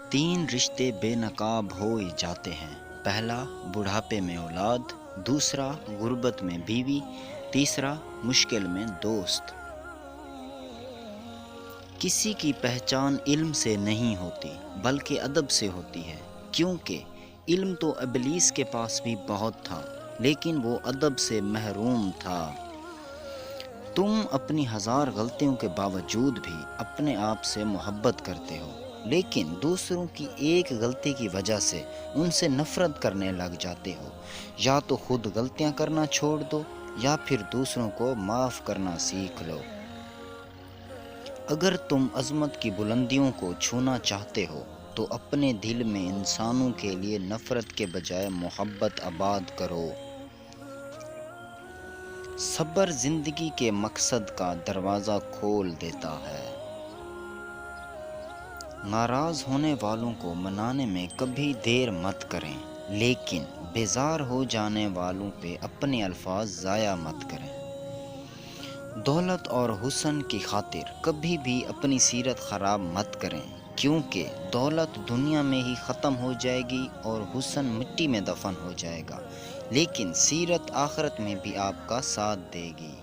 تین رشتے بے نقاب ہو جاتے ہیں۔ پہلا بڑھاپے میں اولاد، دوسرا غربت میں بیوی، تیسرا مشکل میں دوست۔ کسی کی پہچان علم سے نہیں ہوتی بلکہ ادب سے ہوتی ہے، کیونکہ علم تو ابلیس کے پاس بھی بہت تھا لیکن وہ ادب سے محروم تھا۔ تم اپنی ہزار غلطیوں کے باوجود بھی اپنے آپ سے محبت کرتے ہو، لیکن دوسروں کی ایک غلطی کی وجہ سے ان سے نفرت کرنے لگ جاتے ہو۔ یا تو خود غلطیاں کرنا چھوڑ دو یا پھر دوسروں کو معاف کرنا سیکھ لو۔ اگر تم عظمت کی بلندیوں کو چھونا چاہتے ہو تو اپنے دل میں انسانوں کے لیے نفرت کے بجائے محبت آباد کرو۔ صبر زندگی کے مقصد کا دروازہ کھول دیتا ہے۔ ناراض ہونے والوں کو منانے میں کبھی دیر مت کریں، لیکن بیزار ہو جانے والوں پہ اپنے الفاظ ضائع مت کریں۔ دولت اور حسن کی خاطر کبھی بھی اپنی سیرت خراب مت کریں، کیونکہ دولت دنیا میں ہی ختم ہو جائے گی اور حسن مٹی میں دفن ہو جائے گا، لیکن سیرت آخرت میں بھی آپ کا ساتھ دے گی۔